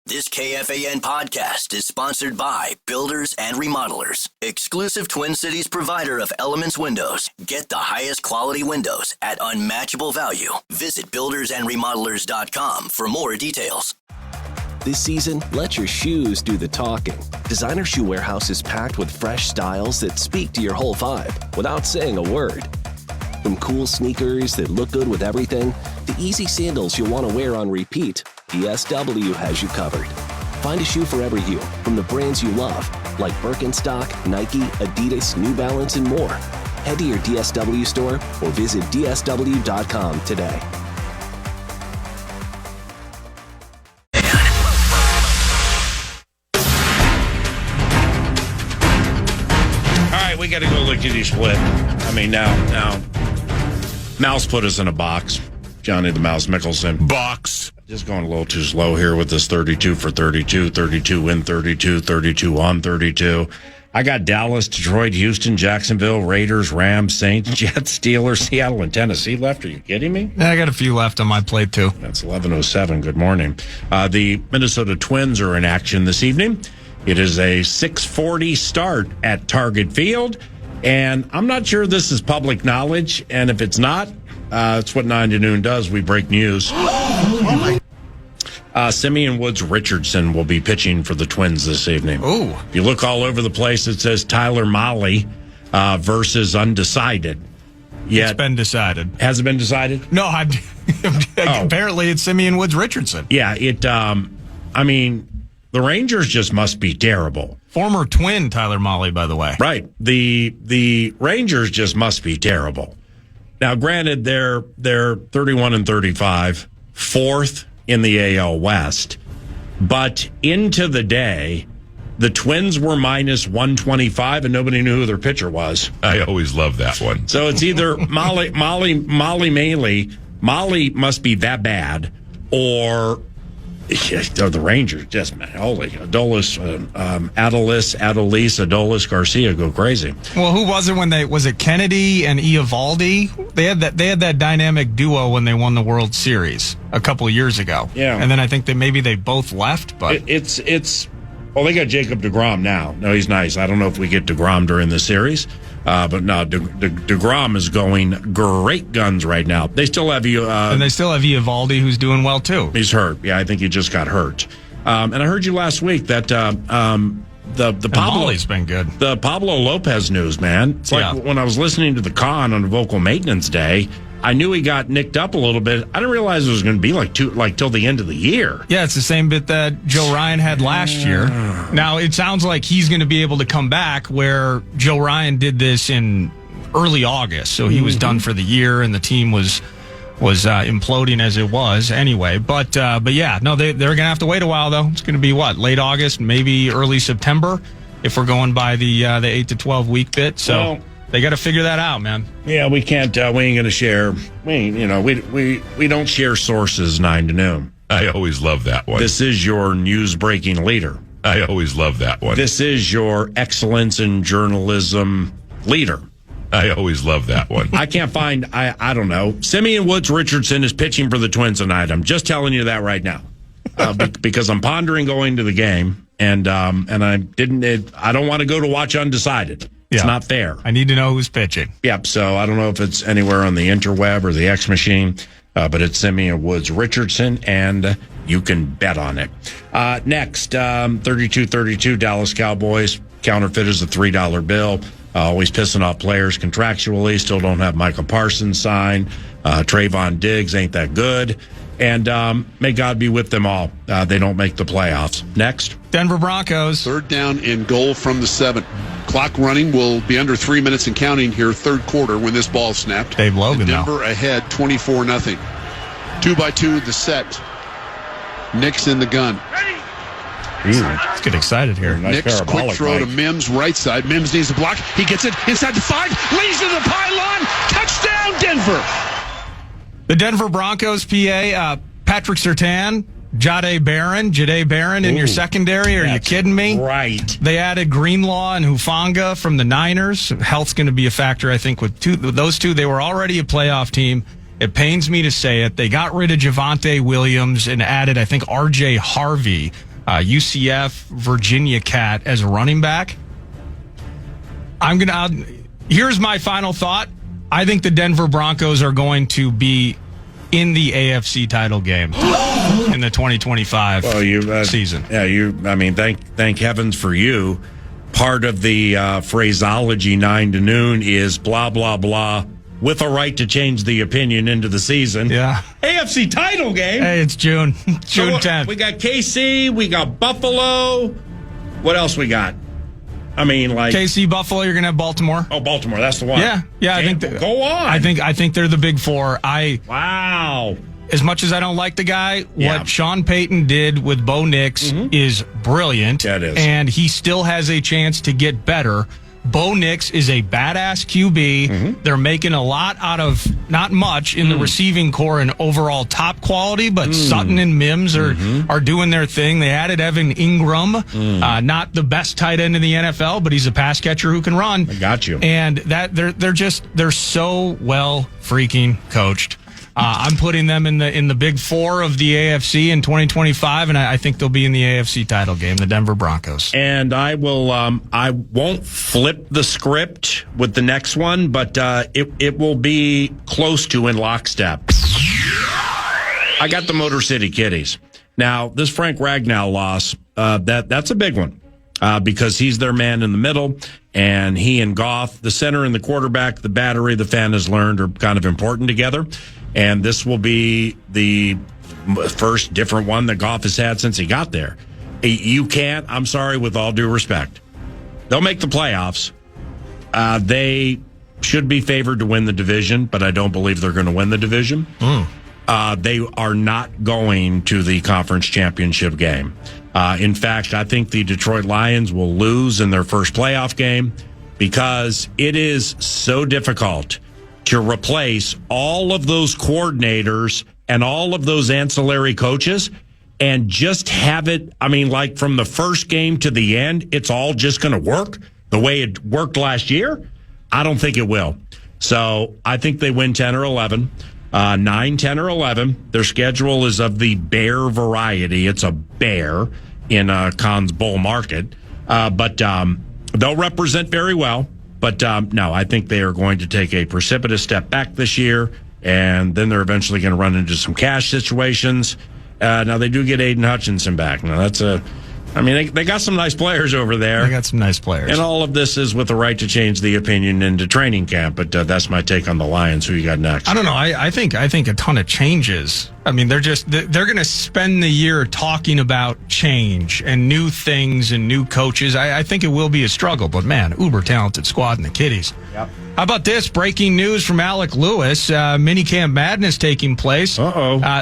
This KFAN podcast is sponsored by Builders and Remodelers, exclusive Twin Cities provider of Elements Windows. Get the highest quality windows at unmatchable value. Visit buildersandremodelers.com for more details. This season, let your shoes do the talking. Designer Shoe Warehouse is packed with fresh styles that speak to your whole vibe without saying a word. From cool sneakers that look good with everything, to easy sandals you'll want to wear on repeat, DSW has you covered. Find a shoe for every you from the brands you love, like Birkenstock, Nike, Adidas, New Balance, and more. Head to your DSW store or visit DSW.com today. All right, we got to go lickety split. I mean, now, Mouse put us in a box. Johnny the Mouse Mickelson. Box. Just going a little too slow here with this 32 for 32, 32 win 32, 32 on 32. I got Dallas, Detroit, Houston, Jacksonville, Raiders, Rams, Saints, Jets, Steelers, Seattle, and Tennessee left. Are you kidding me? Yeah, I got a few left on my plate, too. That's 11:07. Good morning. The Minnesota Twins are in action this evening. It is a 6:40 start at Target Field, and I'm not sure this is public knowledge, and if it's not, it's what 9 to noon does. We break news. Simeon Woods Richardson will be pitching for the Twins this evening. Ooh. If you look all over the place, it says Tyler Mahle versus undecided. Yet, It's been decided. Has it been decided? No, apparently it's Simeon Woods Richardson. Yeah, I mean, the Rangers just must be terrible. Former Twin Tyler Mahle, by the way. Right. The Rangers just must be terrible. Now, granted, they're 31 and 35, fourth in the AL West, but into the day, the Twins were minus 125, and nobody knew who their pitcher was. I always love that one. So it's either Mahle must be that bad, or the Rangers just, man, holy, Adolis Garcia go crazy. Well, who was it was it Kennedy and Eovaldi? They had that dynamic duo when they won the World Series a couple of years ago. Yeah. And then I think maybe they both left, but Well, they got Jacob deGrom now. No, he's nice. I don't know if we get deGrom during the series, but no, deGrom is going great guns right now. They still have you, and they still have Eovaldi, who's doing well too. He's hurt. Yeah, I think he just got hurt. And I heard you last week that the Mahle's been good. The Pablo Lopez news, man. It's like when I was listening to the Con on Vocal Maintenance Day, I knew he got nicked up a little bit. I didn't realize it was going to be till the end of the year. Yeah, it's the same bit that Joe Ryan had last year. Now, it sounds like he's going to be able to come back, where Joe Ryan did this in early August. So he was done for the year, and the team was imploding as it was anyway. But yeah, no, they're going to have to wait a while, though. It's going to be, late August, maybe early September, if we're going by the 8 to 12 week bit. So... Well, they got to figure that out, man. Yeah, we can't. We ain't going to share. We don't share sources 9 to noon. I always love that one. This is your news breaking leader. I always love that one. This is your excellence in journalism leader. I always love that one. I can't find. I don't know. Simeon Woods Richardson is pitching for the Twins tonight. I'm just telling you that right now, because I'm pondering going to the game, and I didn't. I don't want to go to watch undecided. It's not fair. I need to know who's pitching. Yep, so I don't know if it's anywhere on the interweb or the X machine, but it's Simeon Woods Richardson, and you can bet on it. Next, 32-32 Dallas Cowboys. Counterfeit is a $3 bill. Always pissing off players contractually. Still don't have Michael Parsons signed. Trayvon Diggs ain't that good. And may God be with them all. They don't make the playoffs. Next. Denver Broncos. Third down and goal from the 7. Clock running will be under 3 minutes and counting here, third quarter, when this ball snapped. Dave Logan, Denver ahead 24-0. 2-by-2 the set. Nick's in the gun. Let's get excited here. Nice Nick's quick throw to Mims, right side. Mims needs a block. He gets it inside the 5. Leads to the pylon. Touchdown, Denver. The Denver Broncos, PA, Patrick Surtain, Jahdae Barron in your secondary. Are you kidding me? Right. They added Greenlaw and Hufanga from the Niners. Health's going to be a factor, I think, with those two. They were already a playoff team. It pains me to say it. They got rid of Javonte Williams and added, I think, R.J. Harvey UCF, Virginia Cat as a running back. Here's my final thought. I think the Denver Broncos are going to be in the AFC title game in the 2025 season. Yeah, thank heavens for you. Part of the phraseology 9 to noon is blah, blah, blah, with a right to change the opinion into the season. Yeah. AFC title game. Hey, it's June 10th. We got KC, we got Buffalo. What else we got? KC, Buffalo, you're going to have Baltimore. Oh, Baltimore, that's the one. Yeah. I think go on. I think they're the big four. Wow. As much as I don't like the guy, what Sean Payton did with Bo Nix is brilliant. That is. And he still has a chance to get better. Bo Nix is a badass QB. They're making a lot out of not much in the receiving core and overall top quality, but Sutton and Mims are doing their thing. They added Evan Ingram, not the best tight end in the NFL, but he's a pass catcher who can run. I got you. And that they're so well freaking coached. I'm putting them in the big four of the AFC in 2025, and I think they'll be in the AFC title game, the Denver Broncos. And I won't flip the script with the next one, but it will be close to in lockstep. I got the Motor City Kitties. Now, this Frank Ragnow loss, that's a big one because he's their man in the middle, and he and Goff, the center and the quarterback, the battery, the fan has learned are kind of important together. And this will be the first different one that Goff has had since he got there. You can't, I'm sorry, with all due respect. They'll make the playoffs. They should be favored to win the division, but I don't believe they're going to win the division. They are not going to the conference championship game. In fact, I think the Detroit Lions will lose in their first playoff game because it is so difficult to replace all of those coordinators and all of those ancillary coaches and just have it, from the first game to the end, it's all just going to work the way it worked last year? I don't think it will. So I think they win 10 or 11, 9, 10, or 11. Their schedule is of the bear variety. It's a bear in Con's bull market. But they'll represent very well. But no, I think they are going to take a precipitous step back this year, and then they're eventually going to run into some cash situations. Now, they do get Aiden Hutchinson back. Now, that's they got some nice players over there. They got some nice players. And all of this is with the right to change the opinion into training camp, but that's my take on the Lions. Who you got next? I don't know. I think a ton of changes. They're going to spend the year talking about change and new things and new coaches. I think it will be a struggle, but man, uber talented squad in the Kitties. Yep. How about this? Breaking news from Alec Lewis. Minicamp Madness taking place.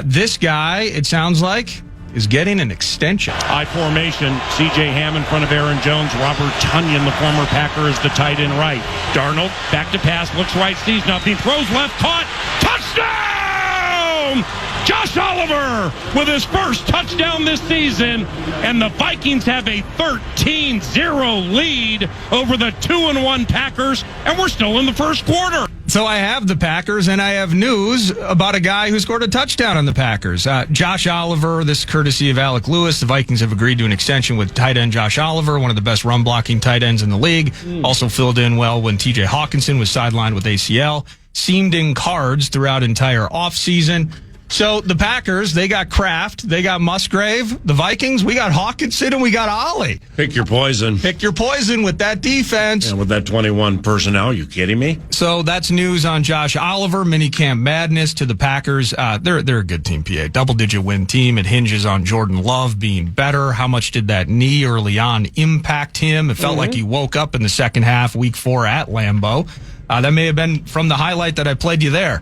This guy, it sounds like, is getting an extension. I formation, C.J. Ham in front of Aaron Jones. Robert Tonyan, the former Packer, is the tight end right. Darnold, back to pass, looks right, sees nothing, throws left, caught, touchdown! Josh Oliver with his first touchdown this season, and the Vikings have a 13-0 lead over the 2-1 Packers, and we're still in the first quarter. So I have the Packers, and I have news about a guy who scored a touchdown on the Packers. Josh Oliver, this is courtesy of Alec Lewis. The Vikings have agreed to an extension with tight end Josh Oliver, one of the best run-blocking tight ends in the league. Also filled in well when T.J. Hawkinson was sidelined with ACL. Seemed in cards throughout entire offseason. So the Packers, they got Kraft, they got Musgrave. The Vikings, we got Hawkinson and we got Ollie. Pick your poison. Pick your poison with that defense. And with that 21 personnel, you kidding me? So that's news on Josh Oliver, minicamp madness to the Packers. They're a good team, PA. Double-digit win team. It hinges on Jordan Love being better. How much did that knee early on impact him? It felt like he woke up in the second half, week 4 at Lambeau. That may have been from the highlight that I played you there.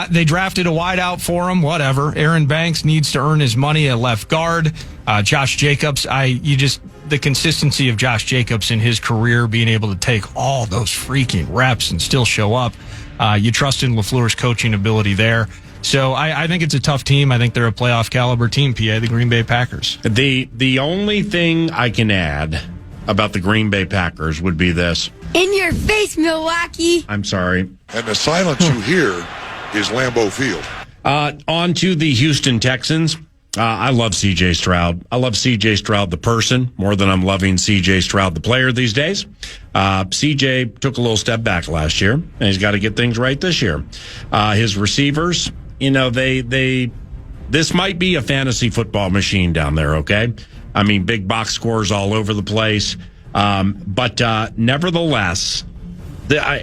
They drafted a wideout for him, whatever. Aaron Banks needs to earn his money at left guard. Josh Jacobs, the consistency of Josh Jacobs in his career, being able to take all those freaking reps and still show up. You trust in LaFleur's coaching ability there. So I think it's a tough team. I think they're a playoff caliber team, PA, the Green Bay Packers. The only thing I can add about the Green Bay Packers would be this. In your face, Milwaukee. I'm sorry. And the silence you hear is Lambeau Field. On to the Houston Texans. I love C.J. Stroud. I love C.J. Stroud, the person, more than I'm loving C.J. Stroud, the player these days. C.J. took a little step back last year, and he's got to get things right this year. His receivers, this might be a fantasy football machine down there, okay? I mean, big box scores all over the place. But nevertheless,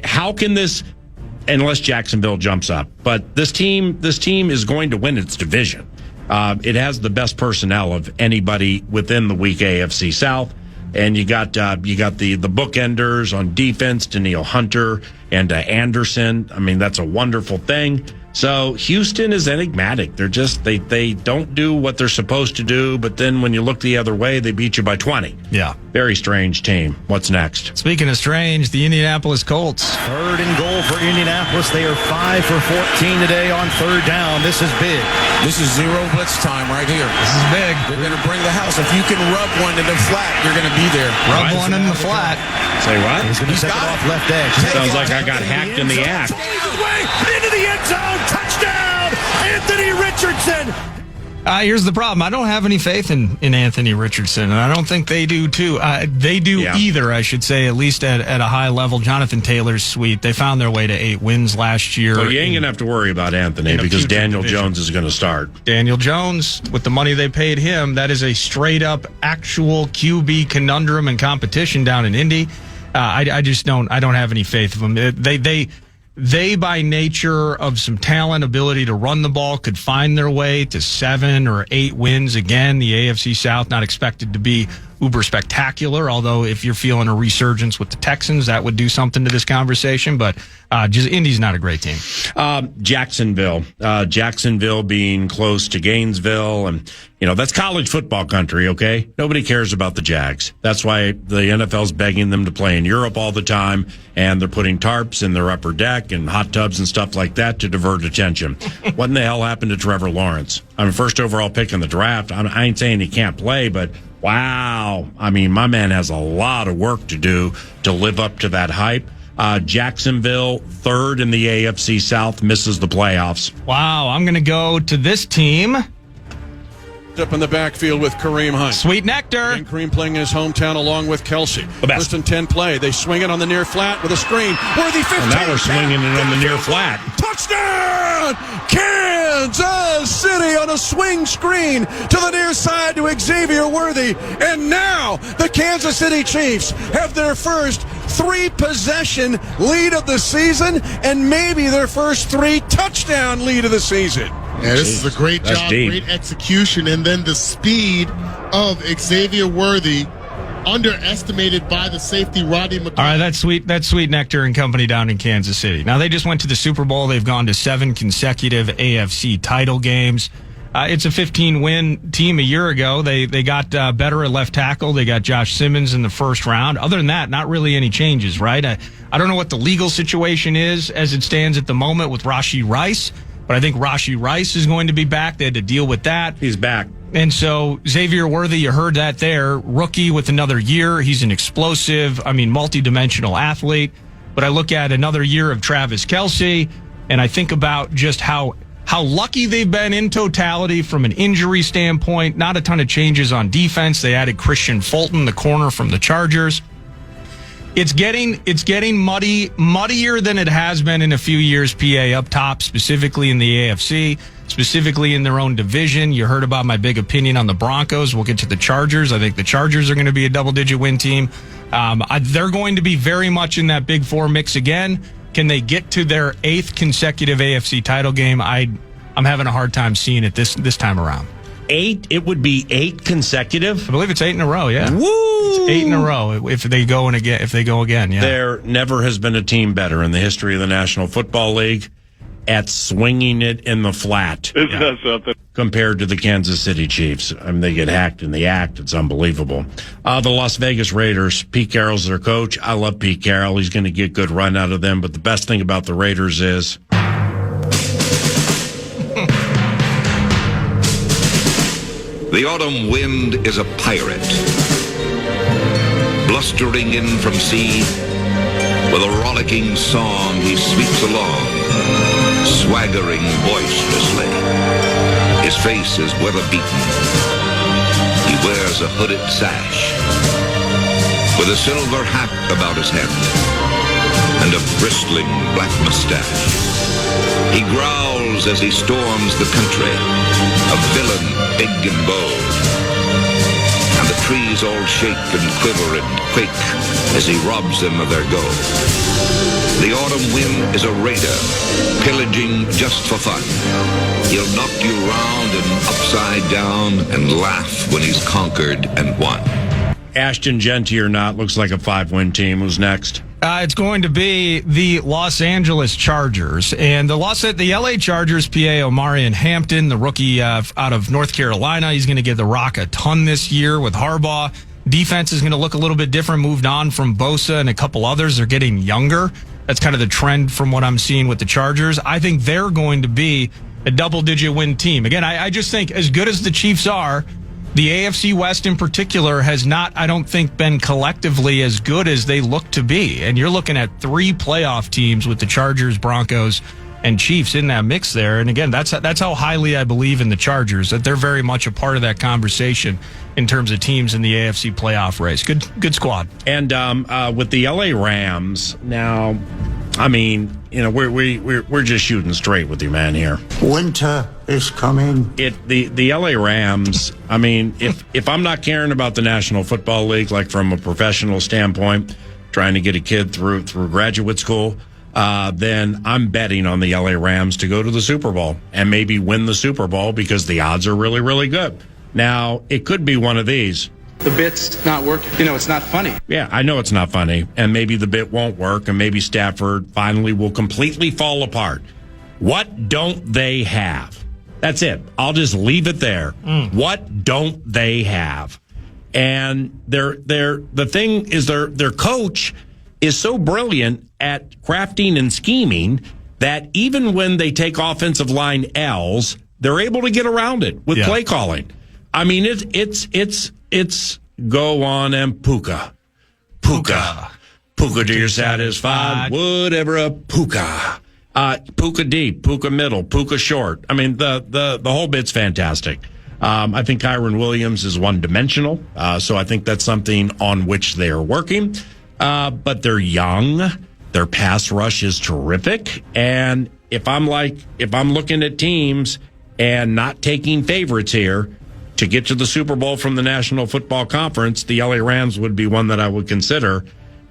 how can this, unless Jacksonville jumps up, but this team is going to win its division. It has the best personnel of anybody within the weak AFC South, and you got the bookenders on defense, Danielle Hunter and Anderson. I mean, that's a wonderful thing. So Houston is enigmatic. They're just they don't do what they're supposed to do, but then when you look the other way, they beat you by 20. Yeah. Very strange team. What's next? Speaking of strange, the Indianapolis Colts. 3rd and goal for Indianapolis. They are 5 for 14 today on 3rd down. This is big. This is zero blitz time right here. This is big. They're going to bring the house. If you can rub one in the flat, you're going to be there. Rub one in the flat. Say what? He's going to take it off left edge. Sounds like I got hacked in the act. Into the end zone. Touchdown, Anthony Richardson. Here's the problem. I don't have any faith in Anthony Richardson, and I don't think they do, too. They do either, I should say, at least at a high level. Jonathan Taylor's sweet. They found their way to 8 wins last year. So you ain't going to have to worry about Anthony because Daniel Jones is going to start. Daniel Jones, with the money they paid him, that is a straight-up actual QB conundrum and competition down in Indy. I just don't have any faith of them. They, by nature of some talent, ability to run the ball, could find their way to 7 or 8 wins. Again, the AFC South not expected to be uber spectacular, although if you're feeling a resurgence with the Texans, that would do something to this conversation. But just Indy's not a great team. Jacksonville being close to Gainesville, and that's college football country. Okay, nobody cares about the Jags. That's why the NFL's begging them to play in Europe all the time, and they're putting tarps in their upper deck and hot tubs and stuff like that to divert attention. What in the hell happened to Trevor Lawrence? I mean, first overall pick in the draft. I ain't saying he can't play, but wow. I mean, my man has a lot of work to do to live up to that hype. Jacksonville, 3rd in the AFC South, misses the playoffs. Wow, I'm going to go to this team. Up in the backfield with Kareem Hunt. Sweet nectar. And Kareem playing in his hometown along with Kelsey. The best. 1st and 10 play. They swing it on the near flat with a screen. Worthy 15. And now we're swinging it on the near flat. Touchdown! Kansas City on a swing screen to the near side to Xavier Worthy. And now the Kansas City Chiefs have their first 3-possession lead of the season and maybe their first 3-touchdown lead of the season. Yeah, this is a great job, great execution, and then the speed of Xavier Worthy, underestimated by the safety Roddy McLeod. All right, that's sweet nectar and company down in Kansas City. Now, they just went to the Super Bowl. They've gone to 7 consecutive AFC title games. It's a 15-win team a year ago. They got better at left tackle. They got Josh Simmons in the first round. Other than that, not really any changes, right? I don't know what the legal situation is as it stands at the moment with Rashee Rice, but I think Rashee Rice is going to be back. They had to deal with that. He's back. And so Xavier Worthy, you heard that there. Rookie with another year. He's an explosive, multi-dimensional athlete. But I look at another year of Travis Kelce, and I think about just how lucky they've been in totality from an injury standpoint. Not a ton of changes on defense. They added Christian Fulton, the corner from the Chargers. It's getting muddier than it has been in a few years, PA, up top, specifically in the AFC, specifically in their own division. You heard about my big opinion on the Broncos. We'll get to the Chargers. I think the Chargers are going to be a double-digit win team. They're going to be very much in that Big Four mix again. Can they get to their 8th consecutive AFC title game? I'm having a hard time seeing it this time around. 8? It would be 8 consecutive? I believe it's 8 in a row, yeah. Woo! It's 8 in a row if they go again, yeah. There never has been a team better in the history of the National Football League at swinging it in the flat. Isn't that something? Compared to the Kansas City Chiefs. They get hacked in the act. It's unbelievable. The Las Vegas Raiders, Pete Carroll's their coach. I love Pete Carroll. He's going to get good run out of them. But the best thing about the Raiders is the autumn wind is a pirate, blustering in from sea. With a rollicking song, he sweeps along, swaggering boisterously. His face is weather-beaten. He wears a hooded sash with a silver hat about his head and a bristling black mustache. He growls as he storms the country, a villain big and bold. And the trees all shake and quiver and quake as he robs them of their gold. The autumn wind is a raider, pillaging just for fun. He'll knock you round and upside down and laugh when he's conquered and won. Ashton, Genty or not, looks like a 5-win team. Who's next? It's going to be the Los Angeles Chargers. And the LA Chargers, PA Omarion Hampton, the rookie out of North Carolina. He's going to get the rock a ton this year with Harbaugh. Defense is going to look a little bit different, moved on from Bosa and a couple others. They're getting younger. That's kind of the trend from what I'm seeing with the Chargers. I think they're going to be a double-digit win team. Again, I just think as good as the Chiefs are, the AFC West in particular has not, I don't think, been collectively as good as they look to be. And you're looking at 3 playoff teams with the Chargers, Broncos, and Chiefs in that mix there. And again, that's how highly I believe in the Chargers, that they're very much a part of that conversation in terms of teams in the AFC playoff race. Good squad. And with the LA Rams, now, I mean, you know, we're just shooting straight with you, man, here. Winter is coming. The LA Rams, I mean, if I'm not caring about the National Football League, like from a professional standpoint, trying to get a kid through graduate school, then I'm betting on the LA Rams to go to the Super Bowl and maybe win the Super Bowl because the odds are really, really good. Now, it could be one of these. The bit's not working. You know, it's not funny. Yeah, I know it's not funny, and maybe the bit won't work, and maybe Stafford finally will completely fall apart. What don't they have? That's it. I'll just leave it there. What don't they have? And the thing is their coach is so brilliant at crafting and scheming that even when they take offensive line L's, they're able to get around it with play calling. I mean, it's go on and Puka till you're satisfied. Whatever a Puka. Puka deep, Puka middle, Puka short. I mean, the whole bit's fantastic. I think Kyron Williams is one-dimensional, so I think that's something on which they are working. But they're young. Their pass rush is terrific. And if I'm looking at teams and not taking favorites here to get to the Super Bowl from the National Football Conference, the LA Rams would be one that I would consider.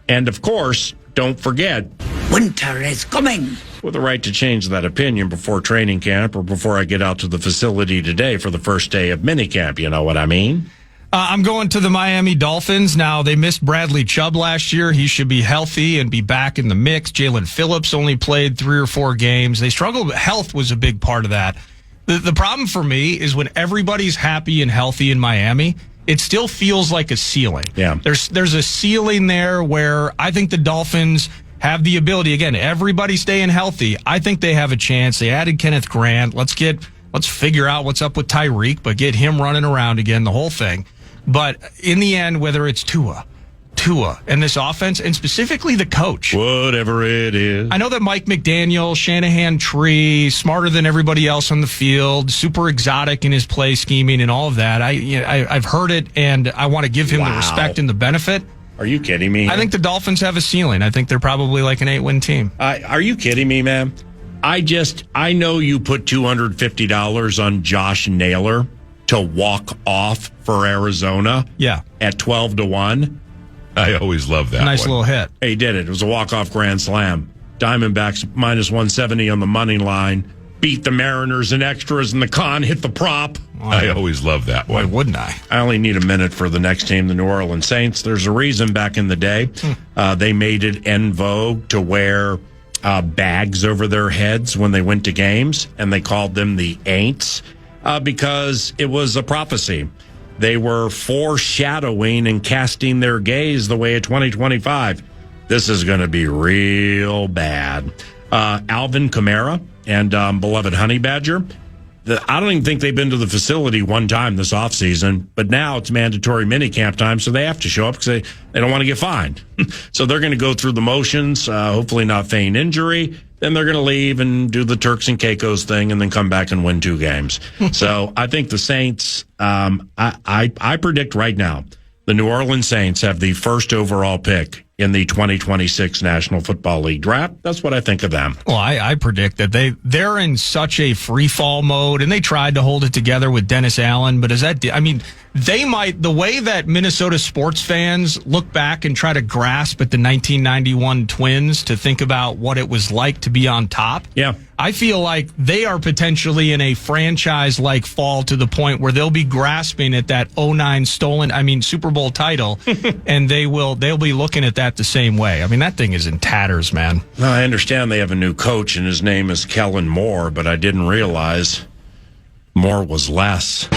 And of course, don't forget, Winter is coming. With the right to change that opinion before training camp or before I get out to the facility today for the first day of minicamp. You know what I mean? I'm going to the Miami Dolphins. Now, they missed Bradley Chubb last year. He should be healthy and be back in the mix. Jalen Phillips only played 3 or 4 games. They struggled. Health was a big part of that. The problem for me is when everybody's happy and healthy in Miami, it still feels like a ceiling. Yeah. There's a ceiling there where I think the Dolphins have the ability, again, everybody staying healthy. I think they have a chance. They added Kenneth Grant. Let's figure out what's up with Tyreek, but get him running around again, the whole thing. But in the end, whether it's Tua, and this offense, and specifically the coach. Whatever it is. I know that Mike McDaniel, Shanahan tree, smarter than everybody else on the field, super exotic in his play scheming and all of that. I've heard it, and I want to give him the respect and the benefit. Are you kidding me? I think the Dolphins have a ceiling. I think they're probably like an 8-win team. Are you kidding me, man? I know you put $250 on Josh Naylor to walk off for Arizona. Yeah. At 12-1. I always love that. Nice little hit. He did it. It was a walk-off grand slam. Diamondbacks minus 170 on the money line. Beat the Mariners in extras, and the con hit the prop. I always love that one. Why wouldn't I? I only need a minute for the next team, the New Orleans Saints. There's a reason back in the day they made it en vogue to wear bags over their heads when they went to games, and they called them the Aints because it was a prophecy. They were foreshadowing and casting their gaze the way of 2025. This is going to be real bad. Alvin Kamara and beloved Honey Badger, I don't even think they've been to the facility one time this offseason, but now it's mandatory minicamp time, so they have to show up because they don't want to get fined. So they're going to go through the motions, hopefully not feign injury. Then they're going to leave and do the Turks and Caicos thing and then come back and win 2 games. So I think the Saints, I predict right now, the New Orleans Saints have the first overall pick in the 2026 National Football League draft. That's what I think of them. Well, I predict that they're in such a free fall mode, and they tried to hold it together with Dennis Allen, but they might, the way that Minnesota sports fans look back and try to grasp at the 1991 Twins to think about what it was like to be on top. Yeah. I feel like they are potentially in a franchise-like fall to the point where they'll be grasping at that 09 Super Bowl title, and they'll be looking at that the same way. I mean, that thing is in tatters, man. Well, I understand they have a new coach, and his name is Kellen Moore, but I didn't realize more was less.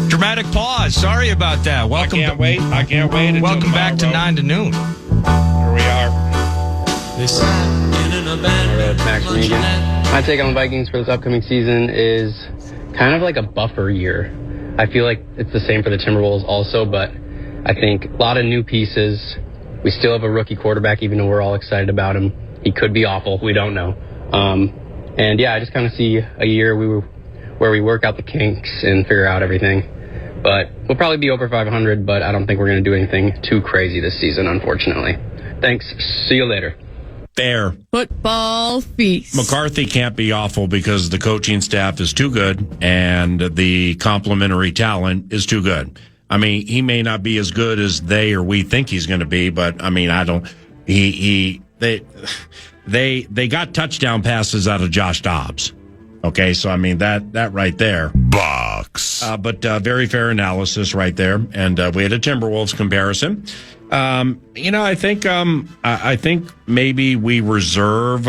Dramatic pause. Sorry about that. Welcome. I can't wait. Welcome back to 9 to noon. Here we are. My take on the Vikings for this upcoming season is kind of like a buffer year. I feel like it's the same for the Timberwolves also, but I think a lot of new pieces. We still have a rookie quarterback, even though we're all excited about him. He could be awful. We don't know. I just kind of see a year where we work out the kinks and figure out everything. But we'll probably be over 500, but I don't think we're going to do anything too crazy this season, unfortunately. Thanks. See you later. Fair. Football feast. McCarthy can't be awful because the coaching staff is too good and the complementary talent is too good. I mean, he may not be as good as they or we think he's going to be, but I mean, they got touchdown passes out of Josh Dobbs. Okay, so I mean that right there. Box. But very fair analysis right there, and we had a Timberwolves comparison. I think maybe we reserve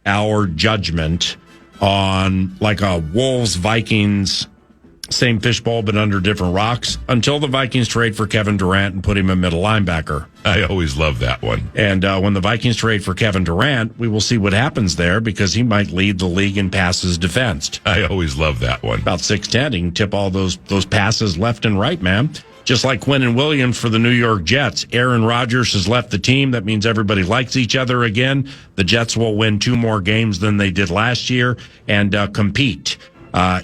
our judgment on like a Wolves Vikings. Same fishbowl, but under different rocks, until the Vikings trade for Kevin Durant and put him a middle linebacker. I always love that one. And when the Vikings trade for Kevin Durant, we will see what happens there because he might lead the league in passes defensed. I always love that one. About 6'10", he can tip all those passes left and right, man. Just like Quinnen Williams for the New York Jets. Aaron Rodgers has left the team. That means everybody likes each other again. The Jets will win 2 more games than they did last year and compete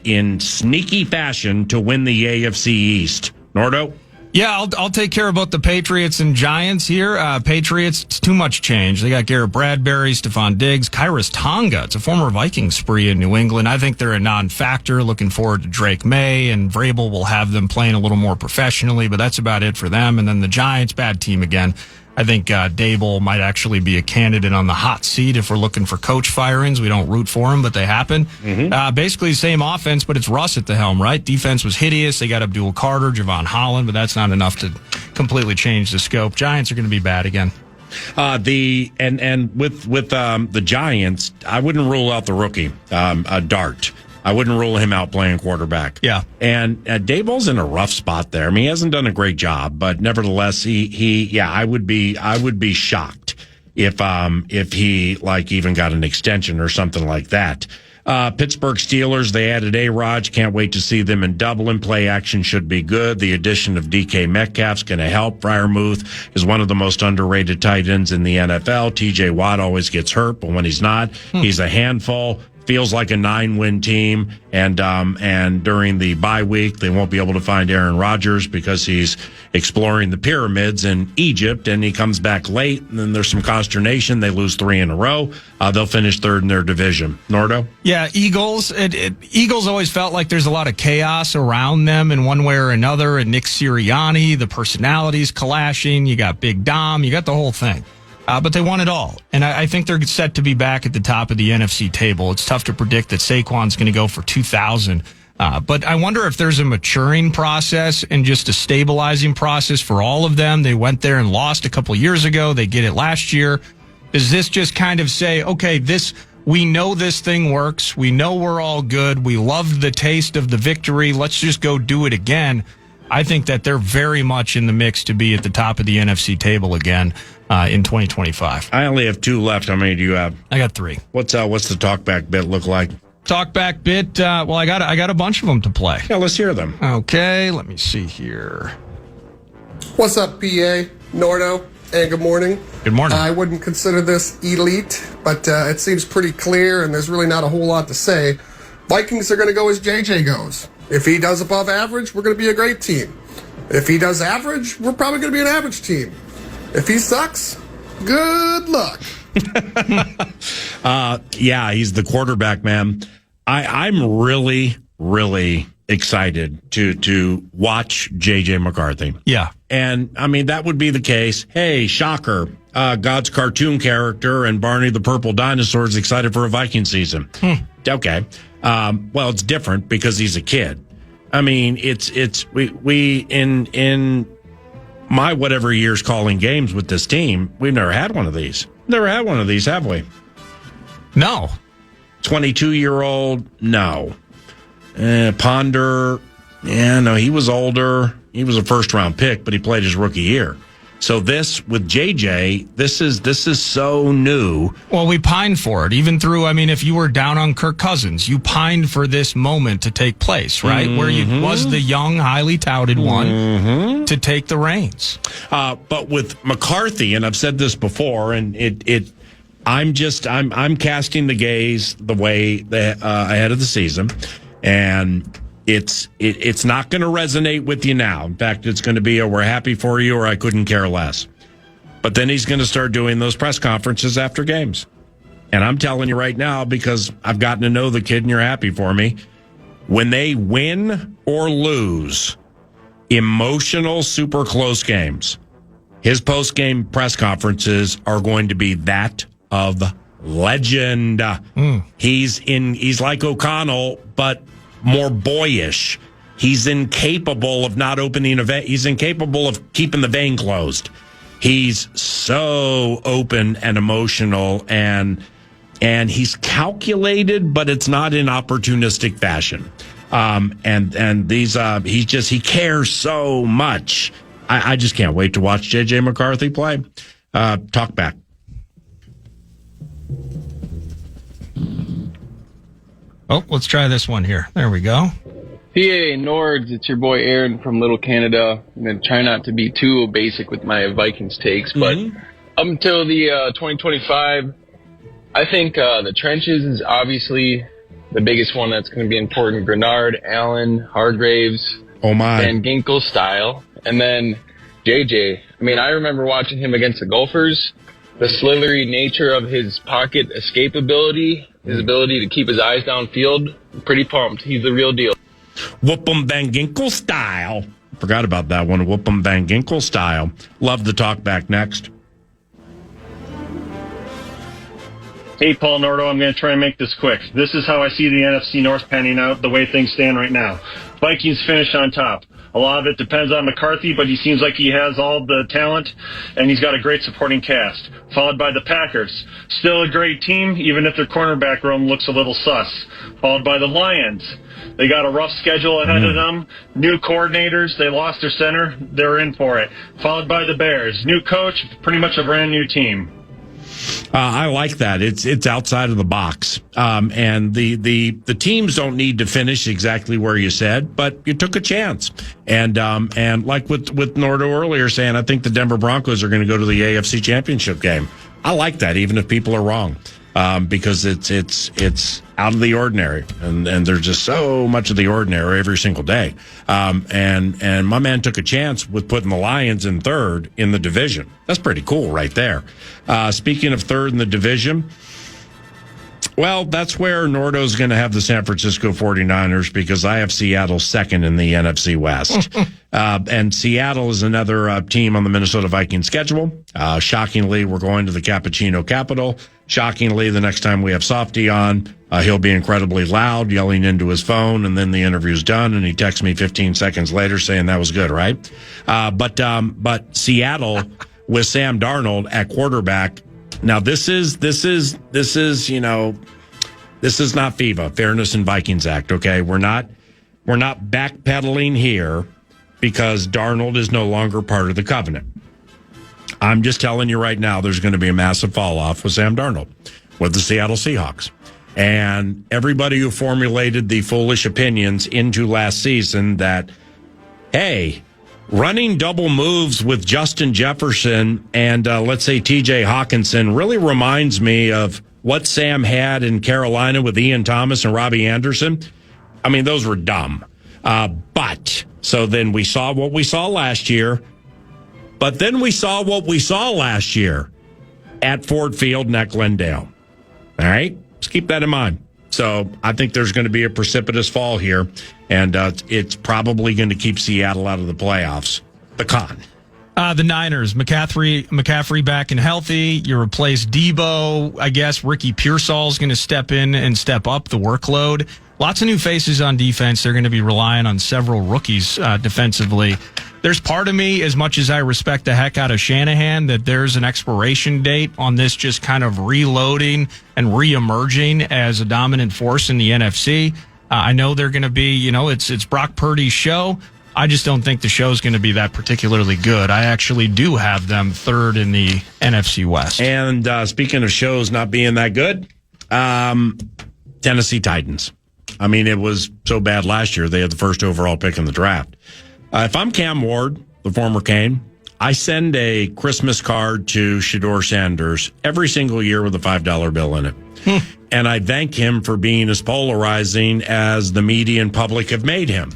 in sneaky fashion to win the AFC East. Nordo? Yeah, I'll take care of both the Patriots and Giants here. Patriots, it's too much change. They got Garrett Bradbury, Stephon Diggs, Kyrus Tonga. It's a former Viking spree in New England. I think they're a non-factor. Looking forward to Drake May, and Vrabel will have them playing a little more professionally, but that's about it for them. And then the Giants, bad team again. I think Dable might actually be a candidate on the hot seat if we're looking for coach firings. We don't root for them, but they happen. Mm-hmm. Basically the same offense, but it's Russ at the helm, right? Defense was hideous. They got Abdul Carter, Javon Holland, but that's not enough to completely change the scope. Giants are going to be bad again. With the Giants, I wouldn't rule out the rookie, Dart. I wouldn't rule him out playing quarterback. Yeah. And Daboll's in a rough spot there. I mean, he hasn't done a great job, but nevertheless, I would be shocked if he like even got an extension or something like that. Pittsburgh Steelers, they added A-Rod. Can't wait to see them in Dublin. Play action should be good. The addition of DK Metcalf's going to help. Freiermuth is one of the most underrated tight ends in the NFL. TJ Watt always gets hurt, but when he's not, he's a handful. Feels like a 9-win team, and during the bye week, they won't be able to find Aaron Rodgers because he's exploring the pyramids in Egypt, and he comes back late, and then there's some consternation. They lose 3 in a row. They'll finish 3rd in their division. Nordo? Yeah, Eagles. Eagles always felt like there's a lot of chaos around them in one way or another, and Nick Sirianni, the personalities clashing. You got Big Dom. You got the whole thing. But they won it all. And I think they're set to be back at the top of the NFC table. It's tough to predict that Saquon's going to go for 2,000. But I wonder if there's a maturing process and just a stabilizing process for all of them. They went there and lost a couple years ago. They get it last year. Does this just kind of say, okay, we know this thing works. We know we're all good. We loved the taste of the victory. Let's just go do it again. I think that they're very much in the mix to be at the top of the NFC table again in 2025. I only have 2 left. How many do you have? I got 3. What's the talkback bit look like? Talkback bit. Well, I got a bunch of them to play. Yeah, let's hear them. Okay, let me see here. What's up, PA, Nordo, and good morning. Good morning. I wouldn't consider this elite, but it seems pretty clear, and there's really not a whole lot to say. Vikings are going to go as JJ goes. If he does above average, we're going to be a great team. If he does average, we're probably going to be an average team. If he sucks, good luck. Yeah, he's the quarterback, man. I'm really, really excited to watch J.J. McCarthy. Yeah. And, I mean, that would be the case. Hey, shocker, God's cartoon character and Barney the Purple Dinosaur is excited for a Viking season. Okay. Well, it's different because he's a kid. I mean, we in my whatever years calling games with this team, we've never had one of these. Never had one of these, have we? No. 22-year-old, no. Ponder, yeah, no, he was older. He was a first-round pick, but he played his rookie year. So this, with JJ, this is so new. Well, we pined for it. Even through, I mean, if you were down on Kirk Cousins, you pined for this moment to take place, right? Where you was the young, highly touted one to take the reins. But with McCarthy, and I've said this before, and I'm casting the gaze the way ahead of the season, and it's not going to resonate with you now. In fact, it's going to be a we're happy for you or I couldn't care less. But then he's going to start doing those press conferences after games. And I'm telling you right now, because I've gotten to know the kid and you're happy for me, when they win or lose emotional, super close games, his post-game press conferences are going to be that of legend. He's like O'Connell, but more boyish. He's incapable of not opening a vein. He's incapable of keeping the vein closed. He's so open and emotional, and he's calculated, but it's not in opportunistic fashion. And these he cares so much. I just can't wait to watch J.J. McCarthy play. Talk back. Oh, let's try this one here. There we go. PA Nords, it's your boy Aaron from Little Canada. I'm going to try not to be too basic with my Vikings takes, but up until the 2025, I think the trenches is obviously the biggest one that's going to be important. Grenard, Allen, Hargraves, Van Ginkel style. And then JJ. I mean, I remember watching him against the Gophers. The slithery nature of his pocket escapability, his ability to keep his eyes downfield, pretty pumped. He's the real deal. Whoop 'em Van Ginkel style. Forgot about that one. Whoop 'em Van Ginkel style. Love the talk back next. Hey, Paul Nordo, I'm going to try and make this quick. This is how I see the NFC North panning out the way things stand right now. Vikings finish on top. A lot of it depends on McCarthy, but he seems like he has all the talent, and he's got a great supporting cast. Followed by the Packers. Still a great team, even if their cornerback room looks a little sus. Followed by the Lions. They got a rough schedule ahead of them. New coordinators. They lost their center. They're in for it. Followed by the Bears. New coach, pretty much a brand new team. I like that. It's outside of the box. And the teams don't need to finish exactly where you said, but you took a chance. And like with Nordo earlier saying, I think the Denver Broncos are going to go to the AFC Championship game. I like that, even if people are wrong. Because it's out of the ordinary, and there's just so much of the ordinary every single day. And my man took a chance with putting the Lions in third in the division. That's pretty cool right there. Speaking of third in the division, well, that's where Nordo's going to have the San Francisco 49ers, because I have Seattle second in the NFC West. And Seattle is another team on the Minnesota Vikings schedule. Shockingly, we're going to the Cappuccino Capital. Shockingly, the next time we have Softy on, he'll be incredibly loud, yelling into his phone, and then the interview's done, and he texts me 15 seconds later saying that was good, right? But Seattle with Sam Darnold at quarterback. Now this is This is not FIVA, Fairness in Vikings Act, okay? We're not backpedaling here because Darnold is no longer part of the covenant. I'm just telling you right now, there's going to be a massive fall-off with Sam Darnold, with the Seattle Seahawks. And everybody who formulated the foolish opinions into last season that, hey, running double moves with Justin Jefferson and, let's say, T.J. Hawkinson really reminds me of what Sam had in Carolina with Ian Thomas and Robbie Anderson. I mean, those were dumb. So then we saw what we saw last year. But then we saw what we saw last year at Ford Field and at Glendale. All right? Just keep that in mind. So I think there's going to be a precipitous fall here, and it's probably going to keep Seattle out of the playoffs. The con. The Niners, McCaffrey back and healthy. You replace Debo. I guess Ricky Pearsall's going to step in and step up the workload. Lots of new faces on defense. They're going to be relying on several rookies defensively. There's part of me, as much as I respect the heck out of Shanahan, that there's an expiration date on this just kind of reloading and reemerging as a dominant force in the NFC. I know they're going to be, it's Brock Purdy's show. I just don't think the show's going to be that particularly good. I actually do have them third in the NFC West. And speaking of shows not being that good, Tennessee Titans. I mean, it was so bad last year. They had the first overall pick in the draft. If I'm Cam Ward, the former Cane, I send a Christmas card to Shedeur Sanders every single year with a $5 bill in it. And I thank him for being as polarizing as the media and public have made him.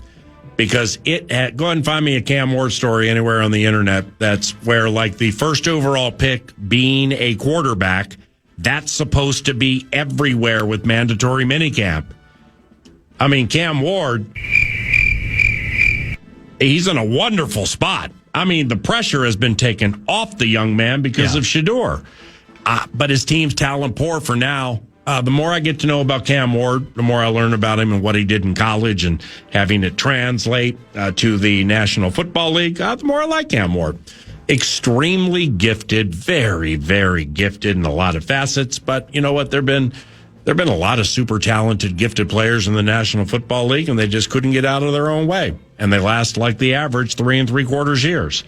Because go ahead and find me a Cam Ward story anywhere on the internet that's where, like, the first overall pick being a quarterback, that's supposed to be everywhere with mandatory minicamp. I mean, Cam Ward, he's in a wonderful spot. I mean, the pressure has been taken off the young man because of Shedeur. But his team's talent poor for now. The more I get to know about Cam Ward, the more I learn about him and what he did in college and having it translate to the National Football League, the more I like Cam Ward. Extremely gifted, very, very gifted in a lot of facets. But you know what? There have been a lot of super talented, gifted players in the National Football League, and they just couldn't get out of their own way. And they last like the average 3 3/4 years.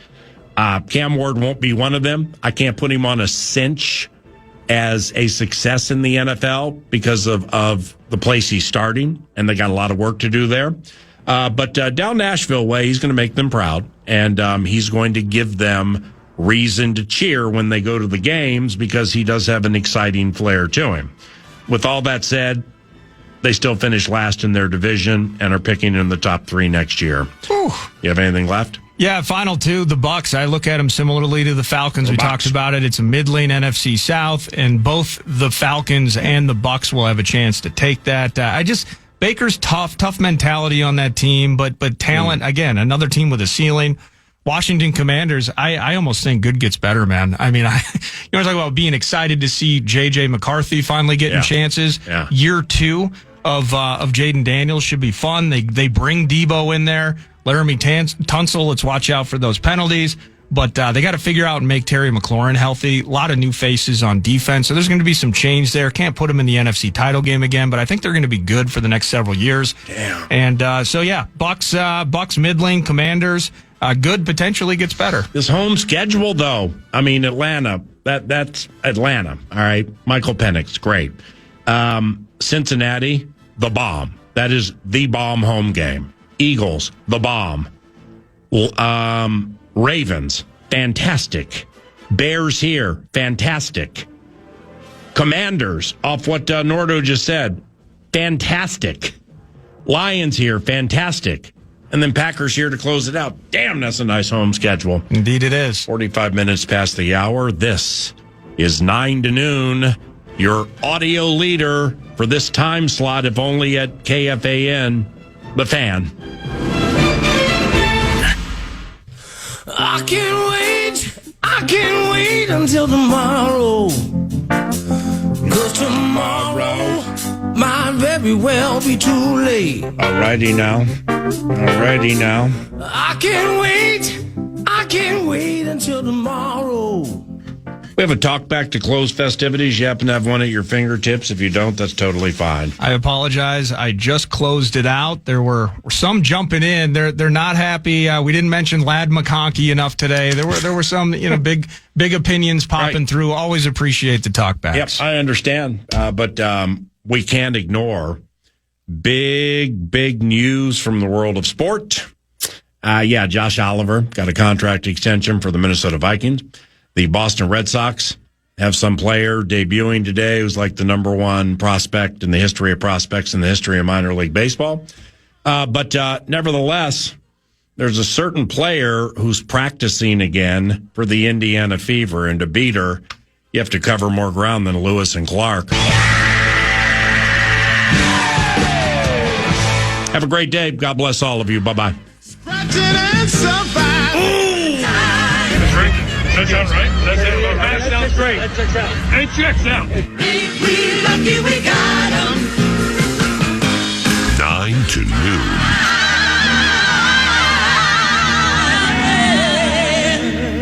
Cam Ward won't be one of them. I can't put him on a cinch as a success in the NFL because of the place he's starting, and they got a lot of work to do there. But down Nashville way, he's going to make them proud, and he's going to give them reason to cheer when they go to the games because he does have an exciting flair to him. With all that said, they still finish last in their division and are picking in the top 3 next year. Whew. You have anything left? Yeah, final 2, the Bucs. I look at them similarly to the Falcons. We talked about it. It's a middling NFC South, and both the Falcons and the Bucs will have a chance to take that. Baker's tough mentality on that team, but talent, again, another team with a ceiling. Washington Commanders, I almost think good gets better, man. I mean, talk about being excited to see J.J. McCarthy finally getting chances. Yeah. Year 2 of Jaden Daniels should be fun. They bring Debo in there. Laramie Tunsil, let's watch out for those penalties. But they got to figure out and make Terry McLaurin healthy. A lot of new faces on defense. So there's going to be some change there. Can't put them in the NFC title game again, but I think they're going to be good for the next several years. Damn. And Bucs middling, Commanders, good potentially gets better. This home schedule, though. I mean, Atlanta, that's Atlanta. All right. Michael Penix, great. Cincinnati, the bomb. That is the bomb home game. Eagles, the bomb. Ravens, fantastic. Bears here, fantastic. Commanders, off what Nordo just said, fantastic. Lions here, fantastic. And then Packers here to close it out. Damn, that's a nice home schedule. Indeed it is. 45 minutes past the hour. This is 9 to noon. Your audio leader for this time slot, if only at KFAN, The Fan. I can't wait until tomorrow. 'Cause tomorrow might very well be too late. Alrighty now. I can't wait until tomorrow. We have a talk back to close festivities. You happen to have one at your fingertips. If you don't, that's totally fine. I apologize. I just closed it out. There were some jumping in. They're not happy. We didn't mention Ladd McConkey enough today. There were some big opinions popping through. Always appreciate the talkbacks. Yep, I understand. But we can't ignore big news from the world of sport. Josh Oliver got a contract extension for the Minnesota Vikings. The Boston Red Sox have some player debuting today who's like the number one prospect in the history of prospects in the history of minor league baseball. But nevertheless, there's a certain player who's practicing again for the Indiana Fever, and to beat her, you have to cover more ground than Lewis and Clark. Have a great day. God bless all of you. Bye-bye. That sounds right. That sounds great. That checks out. It checks out. We lucky we got 'em. 9 to noon.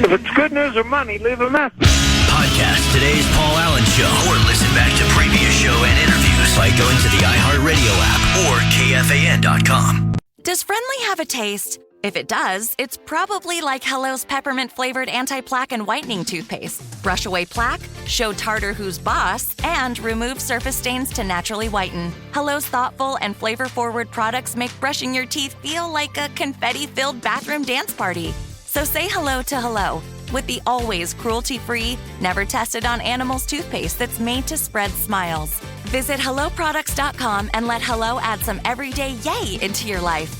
If it's good news or money, leave a message. Podcast today's Paul Allen Show, or listen back to previous show and interviews by going to the iHeartRadio app or KFAN.com. Does Friendly have a taste? If it does, it's probably like Hello's peppermint-flavored anti-plaque and whitening toothpaste. Brush away plaque, show tartar who's boss, and remove surface stains to naturally whiten. Hello's thoughtful and flavor-forward products make brushing your teeth feel like a confetti-filled bathroom dance party. So say hello to Hello with the always cruelty-free, never tested on animals toothpaste that's made to spread smiles. Visit HelloProducts.com and let Hello add some everyday yay into your life.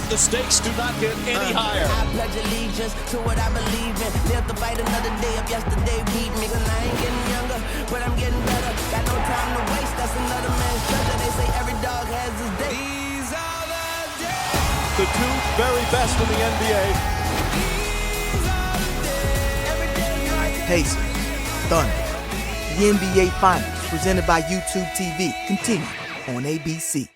The stakes do not get any higher. I pledge allegiance to what I believe in. Live to fight another day if yesterday beat me. And I ain't getting younger, but I'm getting better. Got no time to waste, that's another man's treasure. They say every dog has his day. These are the days. The two very best in the NBA. Pacers, Thunder, the NBA Finals presented by YouTube TV continue on ABC.